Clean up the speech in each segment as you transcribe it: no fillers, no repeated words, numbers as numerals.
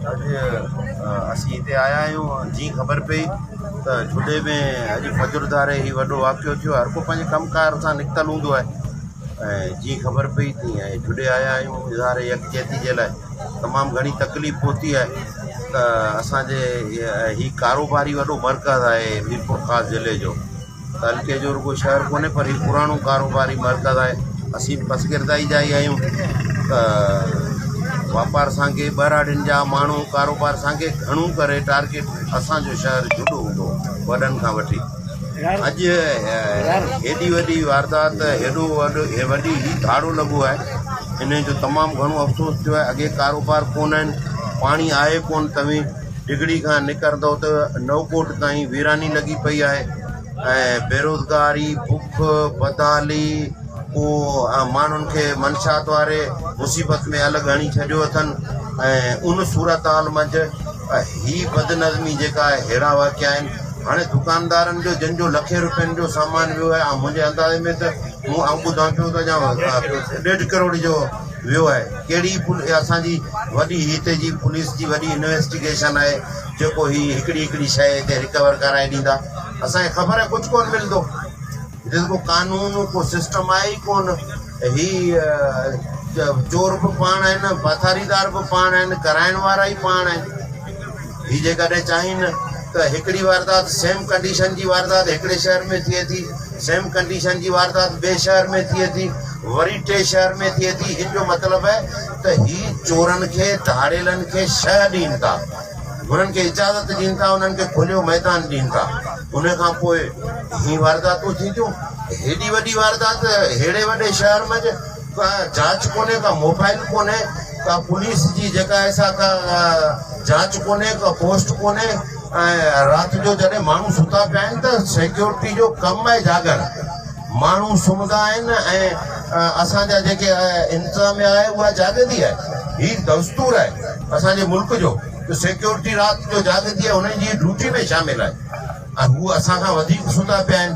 असीं हिते आया आहियूं। जीअं ख़बर पई त झुॾे में अॼु फजुरदारे ही वॾो वाक़ियो थियो। हर को पंहिंजे कमकार सां निकितल हूंदो आहे ऐं जीअं ख़बर पई तीअं झुॾे आया आहियूं। इज़हार यकजहती जे लाइ तमामु घणी तकलीफ़ पहुती आहे त असांजे ही कारोबारी वॾो मर्कज़ आहे मीरपुर ख़ासि ज़िले जो। त हल्के जो रुगो शहर कोन्हे पर ही पुराणो कारोबारी मर्कज़ आहे। असीं बसगिरदाई जा ई आहियूं त वापार सांगे ॿाहिराड़ियुनि जा माण्हू कारोबार सांगे घणो करे टारगेट असांजो शहर जुड़ो हूंदो वॾनि खां वठी। अॼु हेॾी वॾी वारदात हेॾो वॾी ही धाड़ो लॻो आहे, इन जो तमामु घणो अफ़सोस थियो आहे। अॻे कारोबार कोन आहिनि, पाणी आहे कोन। तव्हीं डिगड़ी खां निकिरंदव त नवकोट ताईं वीरानी लॻी पई आहे ऐं बेरोज़गारी, बुख, बदहाली, पोइ माण्हुनि खे मंशात वारे मुसीबत में अलॻि हणी छॾियो अथनि ऐं उन सूरत हाल मंझि ही बदनज़मी जेका आहे अहिड़ा वाक़िया आहिनि। हाणे दुकानदारनि जो जंहिंजो लखे रुपयनि जो सामान वियो आहे, मुंहिंजे अंदाज़े में त मूं ॿुधां पियो त अञा 1.5 करोड़ जो वियो आहे। कहिड़ी असांजी वॾी हिते जी पुलिस जी वॾी इन्वेस्टिगेशन आहे जेको ही हिकिड़ी शइ हिते रिकवर कराए ॾींदा? असांखे ख़बर आहे कुझु कोन मिलंदो। हिते को कानून को सिस्टम आहे ई कोन। ही चोर बि पाण आहिनि, पथारीदार बि पाण आहिनि, कराइण वारा ई पाण आहिनि। ही जेकॾहिं चाहिनि त हिकिड़ी वारदात सेम कंडीशन जी वारदात हिकिड़े शहर में थिए थी, सेम कंडीशन जी वारदात ॿिए शहर में थिए थी, वरी टे शहर में थिए थी। हिन जो मतिलबु आहे त ही चोरनि खे धाड़ेलनि खे शह ॾियनि था, उन्हनि खे इजाज़त ॾियनि था, उन्हनि खे खुलियो मैदान ॾियनि था। उन खां पोइ ही वारदातूं थी थियूं। हेॾी वॾी वारदात हेड़े वॾे शहर में का जांच कोन्हे, का मोबाइल कोन्हे, का पुलिस जी जेका आहे सा का जांच कोन्हे, का पोस्ट कोन्हे। ऐं राति जो जॾहिं माण्हू सुता पिया आहिनि त सिक्योरिटी जो कमु आहे जागर। माण्हू सुम्हंदा आहिनि ऐं असांजा जेके इंतिज़ामिया आहे उहा जाॻंदी आहे। ही दस्तूर आहे असांजे मुल्क जो त सिक्योरिटी राति जो जाॻंदी आहे, हुननि जी ड्यूटी में शामिल आहे ऐं हू असांखां वधीक सुता पिया आहिनि।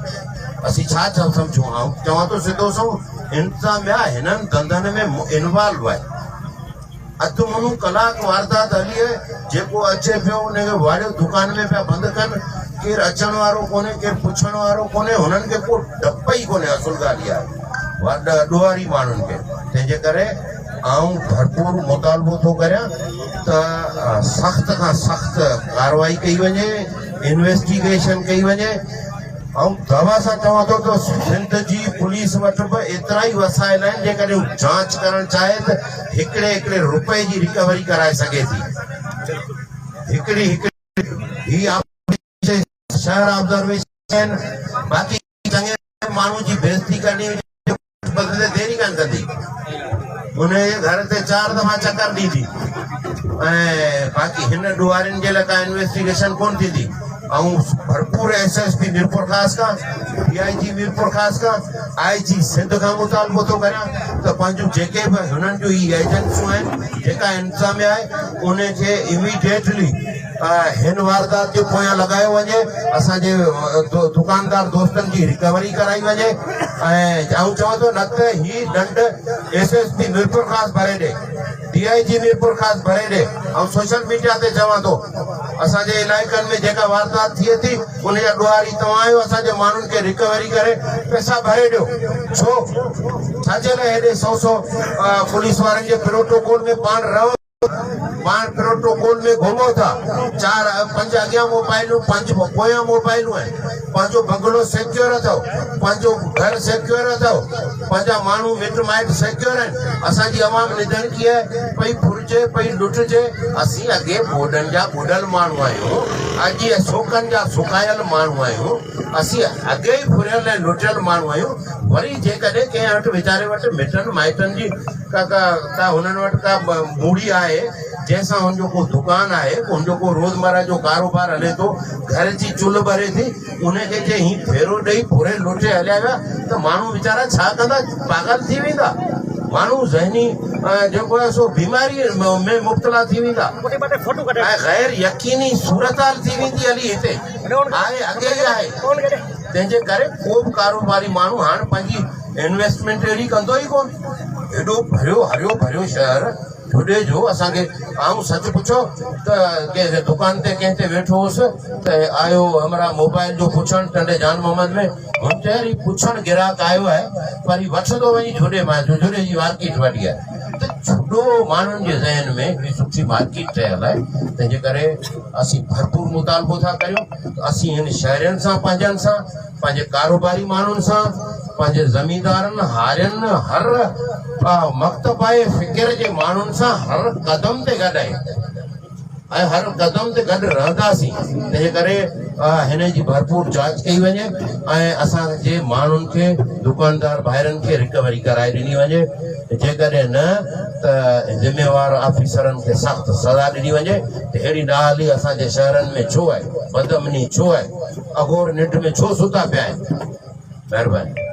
असीं छा सम्झूं? चवां थो सिधो सो इंतिज़ामिया हिननि धंधनि में इन्वॉल्व आहे। अधु मुनो कलाक वारदात हली आहे, जेको अचे पियो उनखे वाड़ियो दुकान में पिया बंदि कनि। केरु अचण वारो कोन्हे, केरु पुछण वारो कोन्हे, हुननि खे को डप ई कोन्हे। असुल ॻाल्हि आहे ॾोहारी माण्हुनि खे। तंहिंजे करे आऊं भरपूर मुतालबो थो करियां त सख़्त खां सख़्त कार्रवाई कई वञे, इन्वेस्टिगेशन कई वञे। ऐं दवा सां चवां थो त सिंध जी पुलिस वटि बि एतिरा ई वसाइल आहिनि, जेकॾहिं हू जांच करणु चाहे त हिकिड़े रुपए जी रिकवरी कराए सघे थी। ही शहर ऑब्जर्वेशन। बाक़ी चङे माण्हू जी बेइज़ती करणी बदिले देरी कान कंदी, उनजे घर ते 4 दफ़ा चकर ॾींदी ऐं बाक़ी हिन ॾोहारियुनि जे लाइ का इन्वेस्टिगेशन कोन थींदी। ऐं भरपूर SSP मीरपुर ख़ासि खां, DIG मीरपुर ख़ासि खां, IG सिंध खां मुतालबो थो करियां त पंहिंजूं जेके बि हुननि जूं ही एजेंसियूं आहिनि, जेका इंतिज़ामिया आहे, उनखे इमीडिएटली हिन वारदात जे पोयां लॻायो वञे, असांजे दुकानदार दोस्तनि जी रिकवरी कराई वञे। ऐं चवां थो न त ही दंड SSP मीरपुर ख़ासि भरे ॾे, DIG मीरपुर ख़ासि भरे ॾे। ऐं सोशल मीडिया ते चवां थो असांजे इलाइक़नि में जेका वारदात थिए थी उनजा ॾोहारी तव्हां आहियो। असांजे माण्हुनि खे रिकवरी करे पैसा भरे ॾियो। छो छाजे लाइ हेॾे 100 पुलिस वारनि जे प्रोटोकॉल में पाण रहो, पाण प्रोटोकॉल में घुमो था। 4-5 अॻियां मोबाइलूं, 5 पोयां मोबाइलूं आहिनि। पंहिंजो बंगलो सिक्योर अथव, पंहिंजो घर सिक्योर अथव, पंहिंजा माण्हू मिट माइट सिक्योर आहिनि। असांजी अवाम निधणकी आहे, पई फुरिजे, पई लुटिजे। असीं अॻे बोडनि जा बोडल माण्हू आहियूं, अॼु सोकनि जा सुकायल माण्हू आहियूं। असीं अॻे ई फुरियल ऐं लुटियल माण्हू आहियूं। वरी जेकॾहिं कंहिं वटि वीचारे वटि मिटनि माइटनि जी का हुननि वटि का मूड़ी आहे, जैसा हुनजो को दुकान आहे, हुनजो को रोजमर्रा जो कारोबार हले थो, घर जी चुल्ह भरे थी, उनखे जे ही फेरो ॾेई फुरे लुटे हलिया विया त माण्हू वीचारा छा कंदा? पागल थी वेंदा। माण्हू ज़हनी जेको आहे सो बीमारी में मुब्तला थी वेंदा ऐं गैर यकीनी सूरत हाल थी वेंदी। हली हिते आहे, अॻे ई आहे। तंहिंजे करे को बि कारोबारी माण्हू हाणे पंहिंजी इन्वेस्टमेंट अहिड़ी कंदो ई कोन। एॾो हरियो भरियो शहर झुॾे जो असांखे आऊं सच पुछो त कंहिं दुकान ते कंहिं ते वेठो हुउसि त आयो हमरा मोबाइल जो पुछण टंडे जान मोहम्मद में हुन चयो पुछण ग्राहक आयो आहे पर ही वठंदो वञी झुॾे मां झुॾे जी मार्केट वॾी आहे त झुॾो माण्हुनि जे ज़हन में हिकिड़ी सुठी मार्केट ठहियल आहे तंहिंजे करे असीं भरपूर मुतालबो था करियूं असीं हिन शहरनि सां पंहिंजनि सां पंहिंजे कारोबारी माण्हुनि सां पंहिंजे ज़मींदारनि हारियुनि हर मकतब आहे फ़िक्र जे माण्हुनि सां हर क़दम ते गॾु आहियूं ऐं हर क़दम ते गॾु रहंदासीं तंहिंजे करे हिन जी भरपूर जांच कई वञे ऐं असांजे माण्हुनि खे दुकानदार भाइरनि खे रिकवरी कराए ॾिनी वञे जेकॾहिं न त ज़िम्मेवार ऑफिसरनि खे सख़्तु सज़ा ॾिनी वञे त अहिड़ी ॾाहली असांजे शहरनि में छो आहे बदअमनी छो आहे अघोर निंड में छो सुता पिया आहिनि महिरबानी